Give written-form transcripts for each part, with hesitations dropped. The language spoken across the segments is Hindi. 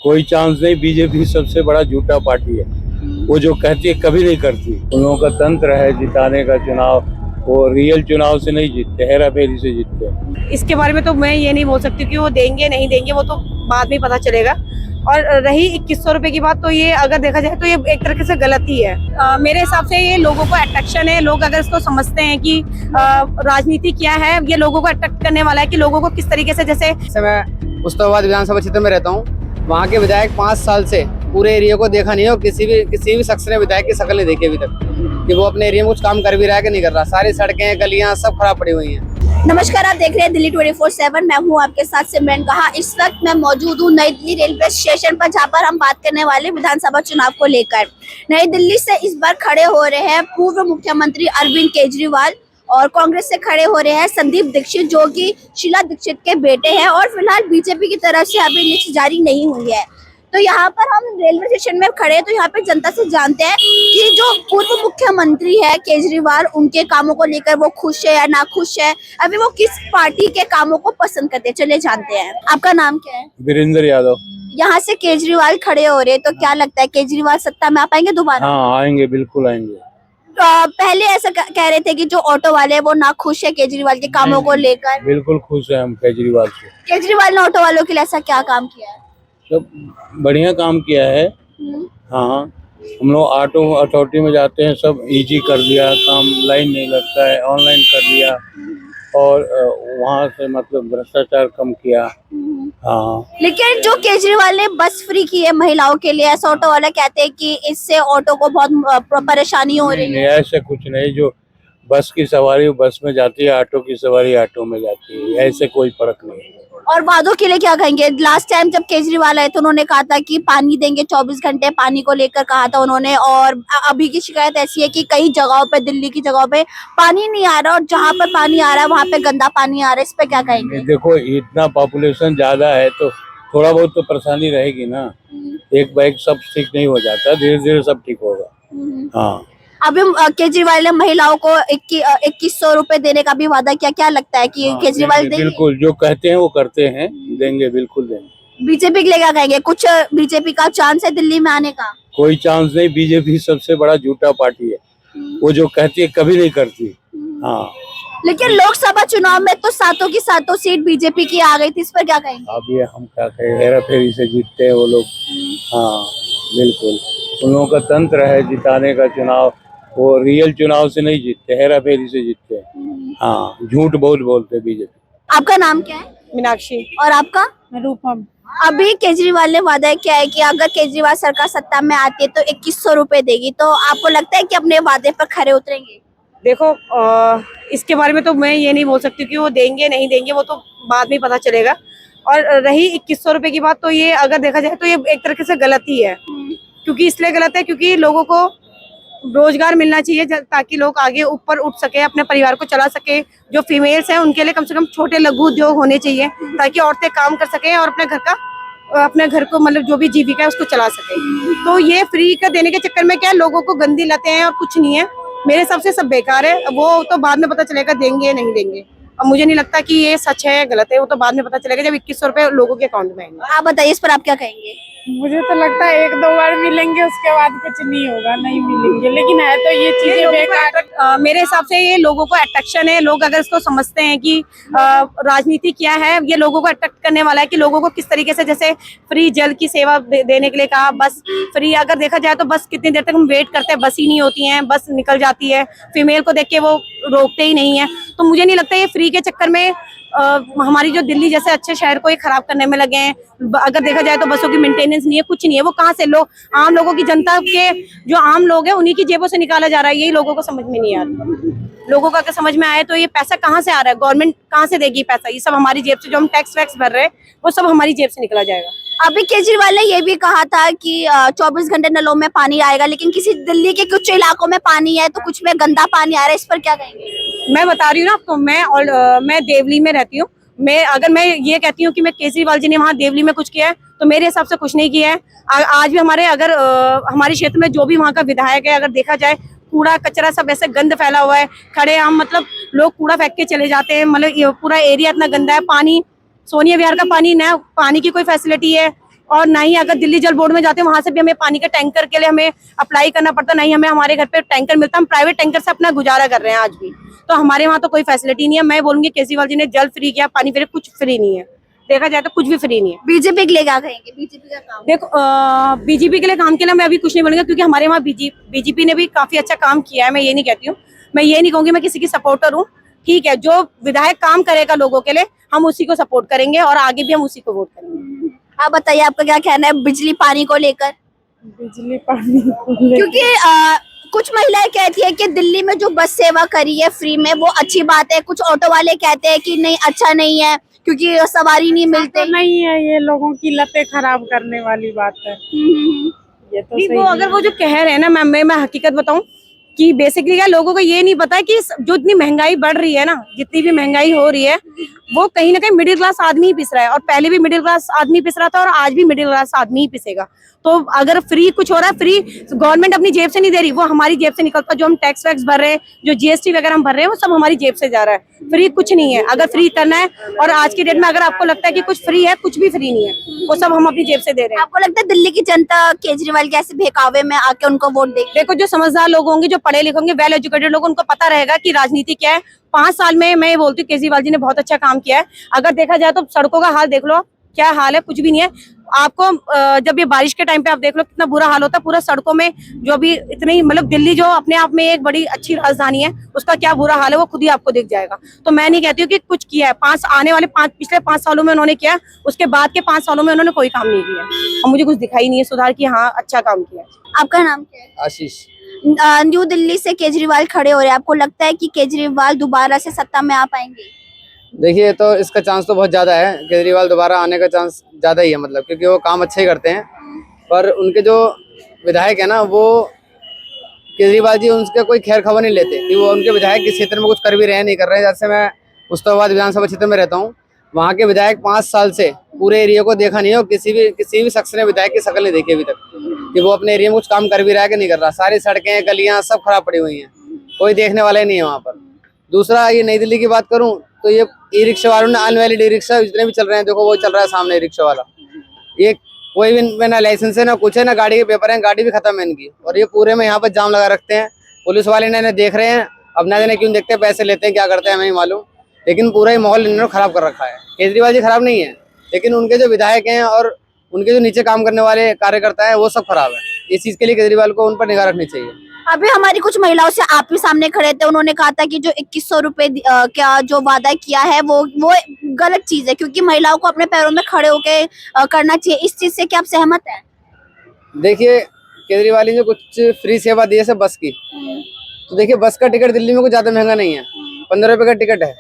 कोई चांस नहीं। बीजेपी सबसे बड़ा झूठा पार्टी है। वो जो कहती है कभी नहीं करती। उन लोगों का तंत्र है जिताने का चुनाव, वो रियल चुनाव से नहीं जीतते, हेरा फेरी से जीतते हैं। इसके बारे में तो मैं ये नहीं बोल सकती कि वो देंगे नहीं देंगे, वो तो बाद में पता चलेगा। और रही 2100 रुपए की बात, तो ये अगर देखा जाए तो ये एक तरीके से गलत ही है। मेरे हिसाब से ये लोगों को अट्रैक्शन है। लोग अगर इसको समझते हैं कि राजनीति क्या है, ये लोगों को अट्रैक्ट करने वाला है कि लोगों को किस तरीके से, जैसे मैं मुस्तफाबाद विधानसभा क्षेत्र में रहता हूँ। वहाँ के विधायक 5 साल से पूरे एरिया को देखा नहीं है और किसी भी शख्स ने विधायक की शक्ल नहीं देखी अभी तक कि वो अपने एरिया में कुछ काम कर भी रहा है कि नहीं कर रहा। सारी सड़कें गलियाँ सब खराब पड़ी हुई हैं। नमस्कार, आप देख रहे हैं दिल्ली 24/7। मैं हूं आपके साथ सिमरन कहा। इस वक्त मैं मौजूद हूं नई दिल्ली रेलवे स्टेशन पर, जहां पर हम बात करने वाले विधानसभा चुनाव को लेकर। नई दिल्ली से इस बार खड़े हो रहे हैं पूर्व मुख्यमंत्री अरविंद केजरीवाल, और कांग्रेस से खड़े हो रहे हैं संदीप दीक्षित, जो कि शीला दीक्षित के बेटे हैं। और फिलहाल बीजेपी की तरफ से अभी लिस्ट जारी नहीं हुई है। तो यहाँ पर हम रेलवे स्टेशन में खड़े हैं, तो यहाँ पे जनता से जानते हैं कि जो पूर्व मुख्यमंत्री है केजरीवाल, उनके कामों को लेकर वो खुश है या ना खुश है, अभी वो किस पार्टी के कामों को पसंद करते हैं। चलिए जानते हैं। आपका नाम क्या है? वीरेंद्र यादव। यहाँ से केजरीवाल खड़े हो रहे हैं, तो क्या लगता है केजरीवाल सत्ता में आ पाएंगे दोबारा? हाँ, आएंगे, बिल्कुल आएंगे। तो पहले ऐसा कह रहे थे कि जो ऑटो वाले हैं वो ना खुश है केजरीवाल के कामों को लेकर। बिल्कुल खुश है हम केजरीवाल से। केजरीवाल ने ऑटो वालों के लिए ऐसा क्या काम किया है? सब बढ़िया काम किया है। हाँ, हम लोग ऑटो अथॉरिटी में जाते हैं, सब इजी कर दिया काम, लाइन नहीं लगता है, ऑनलाइन कर दिया। और वहाँ से मतलब भ्रष्टाचार कम किया। हाँ, लेकिन जो केजरीवाल ने बस फ्री की है महिलाओं के लिए, ऐसा ऑटो वाला कहते हैं कि इससे ऑटो को बहुत परेशानी हो रही नहीं, है। ऐसे कुछ नहीं। जो बस की सवारी बस में जाती है, ऑटो की सवारी ऑटो में जाती है, ऐसे कोई फर्क नहीं है। और वादों के लिए क्या कहेंगे? लास्ट टाइम जब केजरीवाल आए तो उन्होंने कहा था कि पानी देंगे, 24 घंटे पानी को लेकर कहा था उन्होंने। और अभी की शिकायत ऐसी है कि कई जगहों पे, दिल्ली की जगहों पे पानी नहीं आ रहा, और जहाँ पर पानी आ रहा है वहाँ पे गंदा पानी आ रहा है। इस पे क्या कहेंगे? देखो, इतना पॉपुलेशन ज्यादा है तो थोड़ा बहुत तो परेशानी रहेगी ना। एक बाइक सब ठीक नहीं हो जाता, धीरे धीरे सब ठीक होगा। हाँ, अभी केजरीवाल ने महिलाओं को 2100 रुपए देने का भी वादा किया। क्या लगता है कि केजरीवाल देंगे? बिल्कुल, जो कहते हैं वो करते हैं, देंगे, बिल्कुल देंगे। बीजेपी के लिए क्या कहेंगे? कुछ बीजेपी का चांस है दिल्ली में आने का? कोई चांस नहीं। बीजेपी सबसे बड़ा झूठा पार्टी है। वो जो कहती है कभी नहीं करती। हाँ, लेकिन लोकसभा चुनाव में तो सातों की सातों सीट बीजेपी की आ गई थी। इस पर क्या कहेंगे? अब ये हम क्या कहें, हेरा फेरी से जीतते हैं वो लोग। हाँ, बिल्कुल। उन लोगों का तंत्र है जिताने का चुनाव, वो रियल चुनाव से नहीं जीतते, हेरा फेरी से जीतते हैं। हाँ, झूठ बहुत बोलते हैं बीजेपी। आपका नाम क्या है? मीनाक्षी। और आपका? रूपम। अभी केजरीवाल ने वादा किया है कि अगर केजरीवाल सरकार सत्ता में आती है तो 2100 रुपए देगी। तो आपको लगता है कि अपने वादे पर खरे उतरेंगे? देखो, इसके बारे में तो मैं ये नहीं बोल सकती कि वो देंगे नहीं देंगे, वो तो बाद में पता चलेगा। और रही 2100 रुपए की बात, तो ये अगर देखा जाए तो ये एक तरीके से गलत ही है। क्योंकि इसलिए गलत है क्योंकि लोगों को रोजगार मिलना चाहिए ताकि लोग आगे ऊपर उठ सके, अपने परिवार को चला सके। जो फीमेल्स हैं उनके लिए कम से कम छोटे लघु उद्योग होने चाहिए ताकि औरतें काम कर सकें और अपने घर को मतलब जो भी जीविका है उसको चला सके। तो ये फ्री का देने के चक्कर में क्या है, लोगों को गंदी लतें हैं और कुछ नहीं है। मेरे हिसाब से सब बेकार है। वो तो बाद में पता चलेगा देंगे या नहीं देंगे। और मुझे नहीं लगता कि ये सच है या गलत है, वो तो बाद में पता चलेगा जब 2100 रुपए लोगों के अकाउंट में आएंगे। आप बताइए, इस पर आप क्या कहेंगे? मुझे तो लगता है 1-2 बार मिलेंगे, उसके बाद कुछ नहीं होगा, नहीं मिलेंगे। लेकिन है तो ये चीजें बेकार। मेरे हिसाब से ये लोगों को अट्रैक्शन है। लोग अगर इसको समझते हैं कि राजनीति क्या है, ये लोगों को अट्रैक्ट करने वाला है कि लोगों को किस तरीके से, जैसे फ्री जल की सेवा देने के लिए कहा, बस फ्री। अगर देखा जाए तो बस कितनी देर तक हम वेट करते हैं, बस ही नहीं होती है, बस निकल जाती है। फीमेल को देख के वो रोकते ही नहीं है। तो मुझे नहीं लगता ये फ्री के चक्कर में हमारी जो दिल्ली जैसे अच्छे शहर को ये खराब करने में लगे हैं। अगर देखा जाए तो बसों की मेंटेनेंस नहीं है, कुछ नहीं है। वो कहाँ से लोग, आम लोगों की, जनता के जो आम लोग हैं उन्हीं की जेबों से निकाला जा रहा है। यही लोगों को समझ में नहीं आ रहा। लोगों को अगर समझ में आए तो ये पैसा कहाँ से आ रहा है, गवर्नमेंट कहाँ से देगी पैसा? ये सब हमारी जेब से, जो हम टैक्स वैक्स भर रहे हैं वो सब हमारी जेब से निकला जाएगा। अभी केजरीवाल ने ये भी कहा था कि 24 घंटे नलों में पानी आएगा, लेकिन किसी दिल्ली के कुछ इलाकों में पानी है तो कुछ में गंदा पानी आ रहा है। इस पर क्या कहेंगे? मैं बता रही हूँ ना आपको, मैं देवली में रहती हूँ। अगर मैं ये कहती हूँ कि मैं केजरीवाल जी ने वहाँ देवली में कुछ किया है तो मेरे हिसाब से कुछ नहीं किया है। आज भी हमारे क्षेत्र में जो भी वहाँ का विधायक है, अगर देखा जाए कूड़ा कचरा सब ऐसे गंद फैला हुआ है, खड़े आम मतलब लोग कूड़ा फेंक के चले जाते हैं। मतलब पूरा एरिया इतना गंदा है। पानी, सोनिया विहार का पानी न, पानी की कोई फैसिलिटी है और ना ही अगर दिल्ली जल बोर्ड में जाते हैं वहां से भी हमें पानी के टैंकर के लिए हमें अप्लाई करना पड़ता, नहीं हमें हमारे घर पे टैंकर मिलता, हम प्राइवेट टैंकर से अपना गुजारा कर रहे हैं आज भी। तो हमारे वहाँ तो कोई फैसिलिटी नहीं है। मैं बोलूंगी केजरीवाल जी ने जल फ्री किया, पानी फ्री, कुछ फ्री नहीं है, देखा जाए तो कुछ भी फ्री नहीं है। बीजेपी के लिए क्या कहेंगे? बीजेपी का काम देखो बीजेपी के लिए काम के लिए मैं अभी कुछ नहीं बोलूंगी, क्योंकि हमारे वहाँ बीजेपी ने भी काफी अच्छा काम किया है। मैं ये नहीं कहती हूँ, मैं ये नहीं कहूंगी मैं किसी की सपोर्टर हूँ, ठीक है, जो विधायक काम करेगा लोगों के लिए हम उसी को सपोर्ट करेंगे और आगे भी हम उसी को वोट करेंगे। आप बताइए, आपका क्या कहना है बिजली पानी को लेकर? बिजली पानी को लेकर क्योंकि कुछ महिलाएं कहती है कि दिल्ली में जो बस सेवा करी है फ्री में वो अच्छी बात है, कुछ ऑटो वाले कहते हैं कि नहीं अच्छा नहीं है क्योंकि सवारी नहीं मिलते। तो नहीं है, ये लोगों की लतें खराब करने वाली बात है। ये तो नहीं, सही वो अगर वो जो कह रहे हैं ना मैम, मैं हकीकत बताऊं कि बेसिकली क्या लोगों को ये नहीं पता है कि जो इतनी महंगाई बढ़ रही है ना, जितनी भी महंगाई हो रही है वो कहीं ना कहीं मिडिल क्लास आदमी ही पिस रहा है, और पहले भी मिडिल क्लास आदमी पिस रहा था और आज भी मिडिल क्लास आदमी ही पिसेगा। तो अगर फ्री कुछ हो रहा है, फ्री गवर्नमेंट अपनी जेब से नहीं दे रही, वो हमारी जेब से निकलता, जो हम टैक्स वैक्स भर रहे हैं, जो जीएसटी वगैरह हम भर रहे हैं वो सब हमारी जेब से जा रहा है। फ्री कुछ नहीं है, अगर फ्री करना है और आज की डेट में अगर आपको लगता है कि कुछ फ्री है, कुछ भी फ्री नहीं है, वो सब हम अपनी जेब से दे रहे हैं। आपको लगता है दिल्ली की जनता केजरीवाल के ऐसे बहकावे में आके उनको वोट देगी? देखो जो समझदार लोग होंगे, जो पढ़े लिखे होंगे, वेल एजुकेटेड लोग, उनको पता रहेगा कि राजनीति क्या है। 5 साल में मैं ये बोलती हूँ केजरीवाल जी ने बहुत अच्छा काम किया है। अगर देखा जाए तो सड़कों का हाल देख लो, क्या हाल है, कुछ भी नहीं है। आपको जब ये बारिश के टाइम पे आप देख लो कितना बुरा हाल होता है पूरा सड़कों में, जो भी इतनी मतलब दिल्ली जो अपने आप में एक बड़ी अच्छी राजधानी है उसका क्या बुरा हाल है वो खुद ही आपको दिख जाएगा। तो मैं नहीं कहती हूँ कि कुछ किया है, पिछले 5 सालों में उन्होंने किया, उसके बाद के 5 सालों में उन्होंने कोई काम नहीं किया और मुझे कुछ दिखाई नहीं है सुधार की हाँ अच्छा काम किया है। आपका नाम क्या है? आशीष। न्यू दिल्ली से केजरीवाल खड़े हो रहे हैं, आपको लगता है कि केजरीवाल दोबारा से सत्ता में आ पाएंगे? देखिए, तो इसका चांस तो बहुत ज़्यादा है, केजरीवाल दोबारा आने का चांस ज़्यादा ही है, मतलब क्योंकि वो काम अच्छे ही करते हैं। पर उनके जो विधायक है ना, वो केजरीवाल जी उनके कोई खैर खबर नहीं लेते कि वो उनके विधायक किस क्षेत्र में कुछ कर भी रहे हैं नहीं कर रहे हैं। जैसे मैं मुस्तफाबाद विधानसभा क्षेत्र में रहता हूँ, वहाँ के विधायक 5 साल से पूरे एरिया को देखा नहीं हो, किसी भी शख्स ने विधायक की शक्ल नहीं देखी अभी तक कि वो अपने एरिया में कुछ काम कर भी रहा है कि नहीं कर रहा। सारी सड़कें गलियाँ सब खराब पड़ी हुई हैं, कोई देखने वाला ही नहीं है वहाँ पर। दूसरा, ये नई दिल्ली की बात करूँ तो ये ई रिक्शा वालों ने अनवैलिड ई रिक्शा जितने भी चल रहे हैं, देखो वो चल रहा है सामने ई रिक्शा वाला, ये कोई भी ना लाइसेंस है ना कुछ है ना गाड़ी के पेपर हैं, गाड़ी भी खत्म है इनकी, और ये पूरे में यहाँ पर जाम लगा रखते हैं। पुलिस वाले इन्हें देख रहे हैं, अब ना जाने क्यों देखते हैं, पैसे लेते हैं क्या करते हैं हमें नहीं मालूम, लेकिन पूरा ही माहौल इन्होंने खराब कर रखा है। केजरीवाल जी खराब नहीं है, लेकिन उनके जो विधायक हैं और उनके जो नीचे काम करने वाले कार्यकर्ता हैं वो सब खराब है। इस चीज के लिए केजरीवाल को उन पर निगाह रखनी चाहिए। अभी हमारी कुछ महिलाओं से आप भी सामने खड़े थे, उन्होंने कहा था कि जो 2100 रुपए क्या जो वादा किया है वो गलत चीज है, क्योंकि महिलाओं को अपने पैरों में खड़े होके करना चाहिए। इस चीज से क्या आप सहमत हैं? देखिए, केजरीवाल जी ने कुछ फ्री सेवा दी है सब बस की, तो देखिए बस का टिकट दिल्ली में कुछ ज्यादा महंगा नहीं है, 15 रुपए का टिकट है,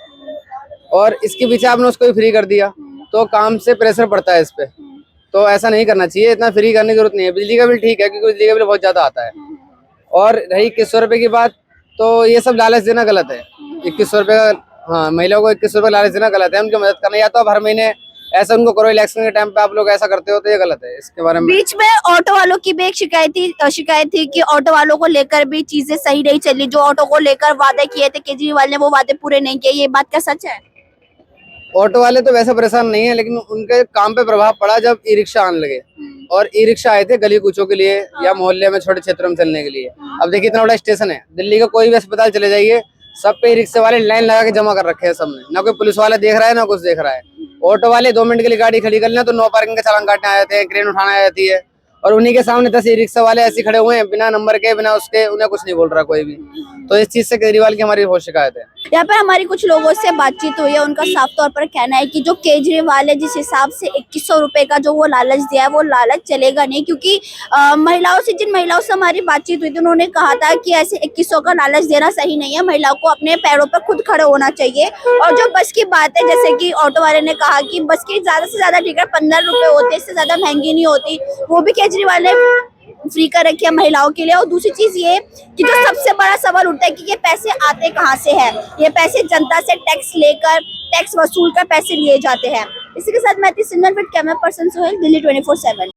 और इसके पीछे आपने उसको भी फ्री कर दिया तो काम से प्रेशर पड़ता है इस पे। तो ऐसा नहीं करना चाहिए, इतना फ्री करने की जरूरत नहीं है। बिजली का बिल ठीक है क्योंकि बिजली का बिल बहुत ज्यादा आता है, और रही 2100 रुपए की बात, तो ये सब लालच देना गलत है। 2100 रुपए का, हाँ, महिलाओं को 2100 रुपए लालच देना गलत है। उनकी मदद करना, या तो आप हर महीने ऐसा उनको करो, इलेक्शन के टाइम पे आप लोग ऐसा करते हो तो ये गलत है। इसके बारे में बीच में ऑटो वालों की भी एक शिकायत थी कि ऑटो वालों को लेकर भी चीजें सही नहीं चली, जो ऑटो को लेकर वादे किए थे केजरीवाल ने वो वादे पूरे नहीं किए, ये बात क्या सच है? ऑटो वाले तो वैसे परेशान नहीं है, लेकिन उनके काम पे प्रभाव पड़ा जब ई रिक्शा आने लगे, और ई रिक्शा आए थे गली कूचों के लिए या मोहल्ले में छोटे क्षेत्रों में चलने के लिए। अब देखिए इतना बड़ा स्टेशन है दिल्ली का, कोई भी अस्पताल चले जाइए सब पे ई रिक्शा वाले लाइन लगा के जमा कर रखे हैं सबने, ना कोई पुलिस वाला देख रहा है ना कुछ देख रहा है। ऑटो वाले 2 मिनट के लिए गाड़ी खड़ी कर लें तो 9 पार्किंग का चालान काटने आ जाते हैं, क्रेन उठाने आ जाती है, और उन्हीं के सामने 10 ई रिक्शा वाले ऐसे खड़े हुए हैं बिना नंबर के, बिना उसके, उन्हें कुछ नहीं बोल रहा कोई भी। तो इस चीज से केजरीवाल की हमारी बहुत शिकायत है। यहाँ पर हमारी कुछ लोगों से बातचीत हुई है, उनका साफ तौर पर कहना है कि जो केजरीवाल है जिस हिसाब से 2100 रुपए का जो वो लालच दिया है वो लालच चलेगा नहीं, क्योंकि जिन महिलाओं से हमारी बातचीत हुई थी उन्होंने कहा था कि ऐसे 2100 का लालच देना सही नहीं है, महिलाओं को अपने पैरों पर खुद खड़े होना चाहिए। और जो बस की बात है, जैसे कि ऑटो वाले ने कहा कि बस की ज्यादा से ज्यादा टिकट 15 रुपए होते, इससे ज्यादा महंगी नहीं होती, वो भी केजरीवाल ने फ्री कर रखी है महिलाओं के लिए। और दूसरी चीज ये कि जो सबसे बड़ा सवाल उठता है कि ये पैसे आते कहाँ से हैं, ये पैसे जनता से टैक्स लेकर, टैक्स वसूल कर पैसे लिए जाते हैं। इसी के साथ मैं थी Simran with camera person Sohail, Delhi 24/7।